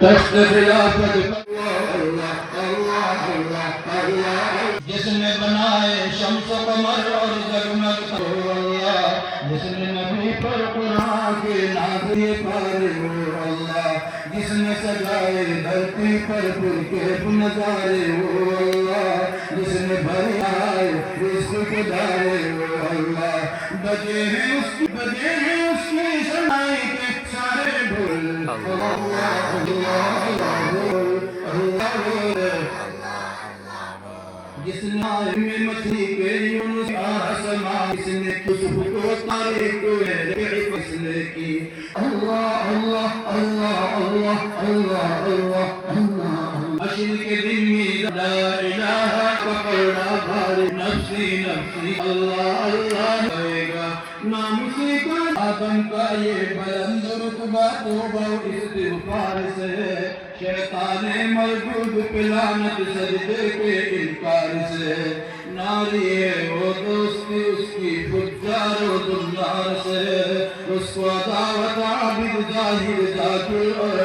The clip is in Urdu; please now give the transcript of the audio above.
تخت خلافت جس نے بنائے شمس و قمر اور جگمگ اللہ، جس نے نبی پر قرآن کے نازل پارے ہو اللہ، جس نے سجائے دھرتی پر پرکیف نظارے ہو اللہ، جس نے بھری آئے رزق کے دارے ہو اللہ، بجے ہیں اس کی سنائی کے سارے بھول اللہ جس نے میں مچھلی کے یونس آسمان، جس نے خوشبو کو تاریخ کو فصلے کی اللہ اللہ اللہ اللہ اللہ اللہ اللہ اشر کے دن میں لا الہ پکڑا بھاری نفسی نفسی اللہ اللہ کہے گا نام سے کا آدم کا یہ بلند رتبہ توبہ و استغفار سے شیطان مردود پلانت سجدے کے انکار سے ناری ہے وہ دوستی اس کی فجار و دنار سے اس کو عداوت عابد ظاہر ذاکر اور